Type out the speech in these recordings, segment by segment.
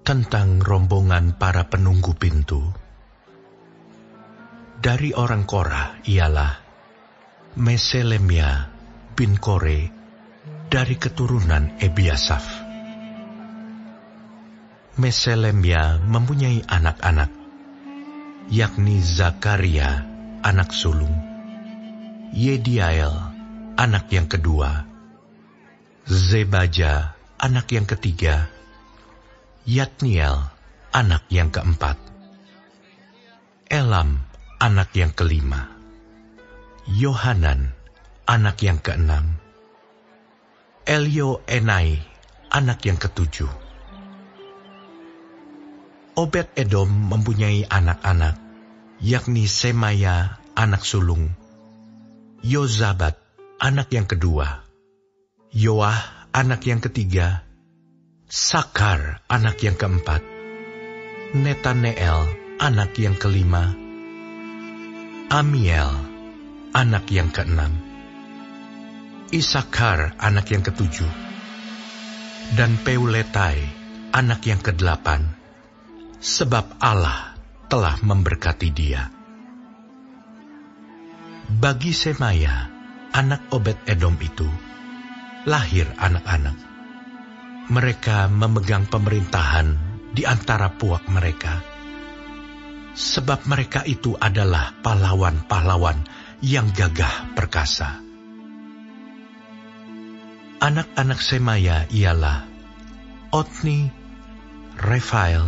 Tentang rombongan para penunggu pintu. Dari orang Korah ialah Meselemia bin Kore dari keturunan Ebiasaf. Meselemia mempunyai anak-anak, yakni Zakaria anak sulung, Yediael anak yang kedua, Zebaja anak yang ketiga, Yatniel anak yang keempat, Elam anak yang kelima, Yohanan anak yang keenam, Elioenai anak yang ketujuh. Obed Edom mempunyai anak-anak, yakni Semaya anak sulung, Yozabat anak yang kedua, Yoah anak yang ketiga, Sakar anak yang keempat, Netaneel anak yang kelima, Amiel anak yang keenam, Isakar anak yang ketujuh, dan Peuletai anak yang kedelapan, sebab Allah telah memberkati dia. Bagi Semaya, anak Obed Edom itu, lahir anak-anak. Mereka memegang pemerintahan di antara puak mereka, sebab mereka itu adalah pahlawan-pahlawan yang gagah perkasa. Anak-anak Semaya ialah Otni, Refael,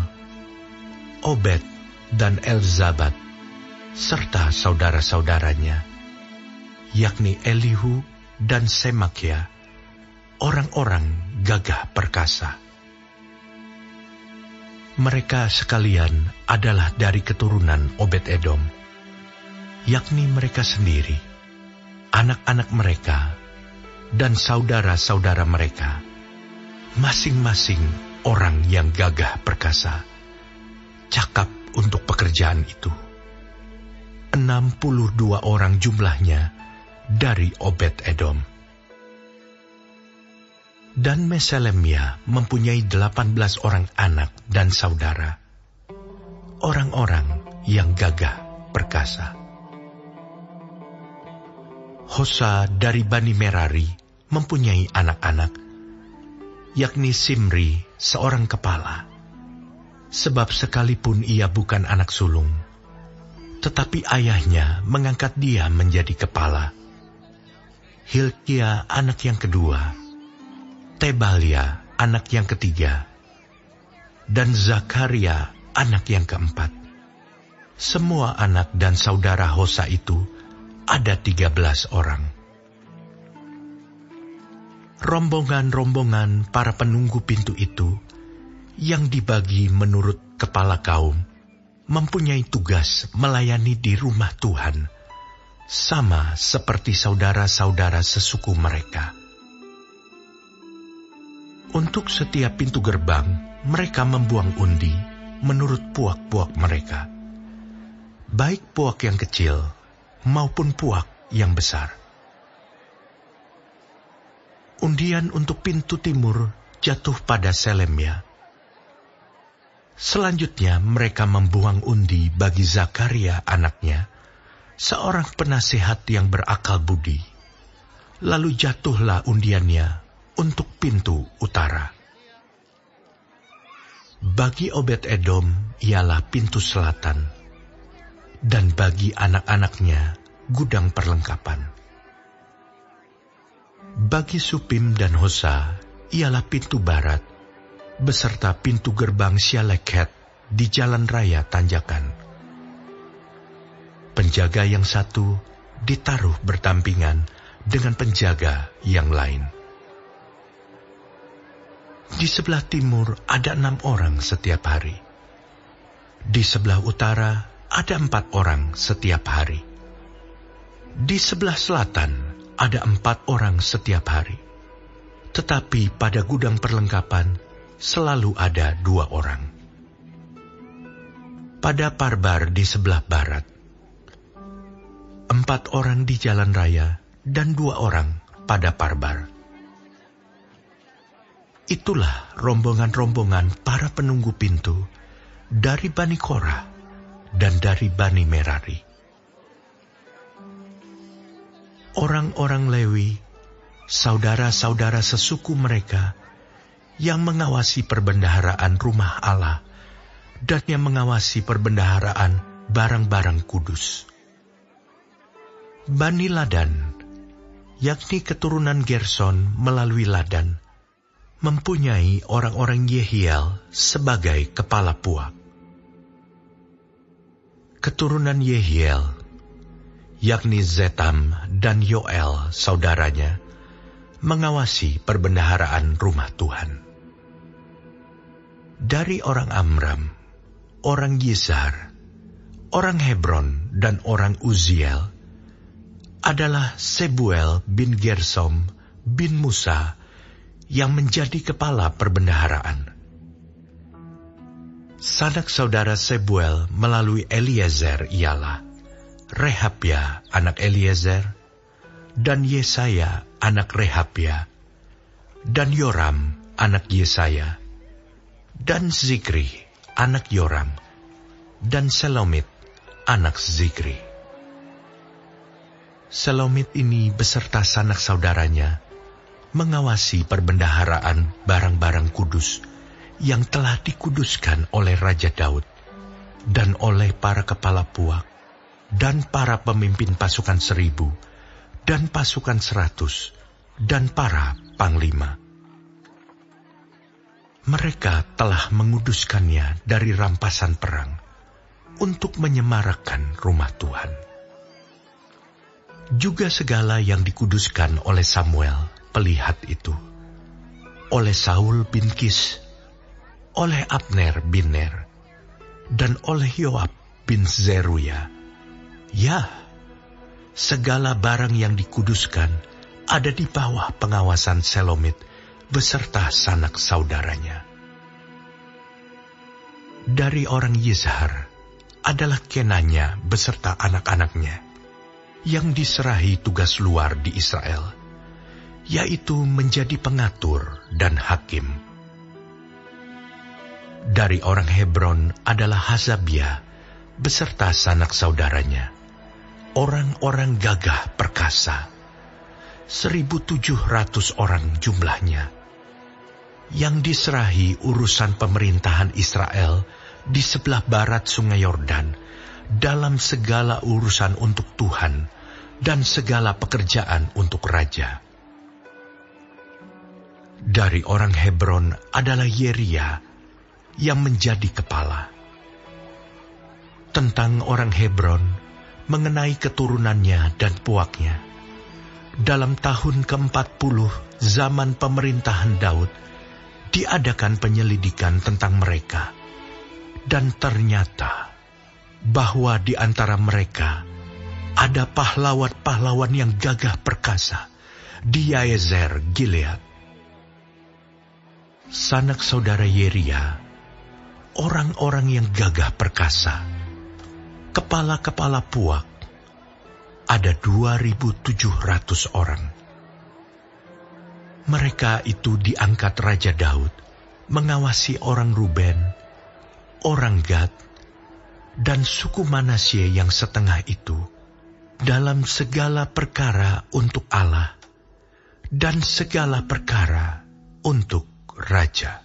Obed, dan Elzabat, serta saudara-saudaranya, yakni Elihu dan Semakia, orang-orang gagah perkasa. Mereka sekalian adalah dari keturunan Obed Edom, yakni mereka sendiri, anak-anak mereka, dan saudara-saudara mereka, masing-masing orang yang gagah perkasa, cakap untuk pekerjaan itu. 62 orang jumlahnya dari Obed Edom. Dan Meselemia mempunyai 18 orang anak dan saudara, orang-orang yang gagah perkasa. Hosa dari Bani Merari mempunyai anak-anak, yakni Simri seorang kepala, sebab sekalipun ia bukan anak sulung, tetapi ayahnya mengangkat dia menjadi kepala. Hilkia anak yang kedua, Tebalia anak yang ketiga, dan Zakaria anak yang keempat. Semua anak dan saudara Hosa itu ada 13 orang. Rombongan-rombongan para penunggu pintu itu, yang dibagi menurut kepala kaum, mempunyai tugas melayani di rumah Tuhan, sama seperti saudara-saudara sesuku mereka. Untuk setiap pintu gerbang, mereka membuang undi menurut puak-puak mereka, baik puak yang kecil maupun puak yang besar. Undian untuk pintu timur jatuh pada Selemia. Selanjutnya mereka membuang undi bagi Zakaria anaknya, seorang penasehat yang berakal budi. Lalu jatuhlah undiannya untuk pintu utara. Bagi Obed Edom ialah pintu selatan, dan bagi anak-anaknya gudang perlengkapan. Bagi Supim dan Hosa ialah pintu barat, beserta pintu gerbang Syaleket di jalan raya tanjakan. Penjaga yang satu ditaruh berdampingan dengan penjaga yang lain. Di sebelah timur ada 6 orang setiap hari. Di sebelah utara ada 4 orang setiap hari. Di sebelah selatan ada 4 orang setiap hari. Tetapi pada gudang perlengkapan selalu ada 2 orang. Pada Parbar di sebelah barat, 4 orang di jalan raya dan 2 orang pada Parbar. Itulah rombongan-rombongan para penunggu pintu dari Bani Korah dan dari Bani Merari. Orang-orang Lewi, saudara-saudara sesuku mereka, yang mengawasi perbendaharaan rumah Allah dan yang mengawasi perbendaharaan barang-barang kudus. Bani Ladan, yakni keturunan Gerson melalui Ladan, mempunyai orang-orang Yehiel sebagai kepala puak. Keturunan Yehiel, yakni Zetam dan Yoel saudaranya, mengawasi perbendaharaan rumah Tuhan. Dari orang Amram, orang Yizhar, orang Hebron, dan orang Uziel adalah Sebuel bin Gersom bin Musa yang menjadi kepala perbendaharaan. Sanak saudara Sebuel melalui Eliezer ialah Rehabia anak Eliezer, dan Yesaya anak Rehabia, dan Yoram anak Yesaya, dan Zikri anak Yoram, dan Selomit anak Zikri. Selomit ini beserta sanak saudaranya mengawasi perbendaharaan barang-barang kudus yang telah dikuduskan oleh Raja Daud dan oleh para kepala puak dan para pemimpin pasukan 1000 dan pasukan 100 dan para panglima. Mereka telah menguduskannya dari rampasan perang untuk menyemarakkan rumah Tuhan. Juga segala yang dikuduskan oleh Samuel pelihat itu, oleh Saul bin Kis, oleh Abner bin Ner, dan oleh Yoab bin Zeruya. Ya, segala barang yang dikuduskan ada di bawah pengawasan Selomit beserta sanak saudaranya. Dari orang Yizhar adalah Kenanya beserta anak-anaknya, yang diserahi tugas luar di Israel, yaitu menjadi pengatur dan hakim. Dari orang Hebron adalah Hasabia beserta sanak saudaranya, orang-orang gagah perkasa, 1.700 orang jumlahnya, yang diserahi urusan pemerintahan Israel di sebelah barat Sungai Yordan, dalam segala urusan untuk Tuhan dan segala pekerjaan untuk raja. Dari orang Hebron adalah Yeria yang menjadi kepala. Tentang orang Hebron, mengenai keturunannya dan puaknya, dalam tahun ke-40 zaman pemerintahan Daud, diadakan penyelidikan tentang mereka, dan ternyata bahwa di antara mereka ada pahlawan-pahlawan yang gagah perkasa di Yaezer Gilead. Sanak saudara Yeria, orang-orang yang gagah perkasa, kepala-kepala puak, ada 2.700 orang. Mereka itu diangkat Raja Daud mengawasi orang Ruben, orang Gad, dan suku Manasye yang setengah itu dalam segala perkara untuk Allah dan segala perkara untuk raja.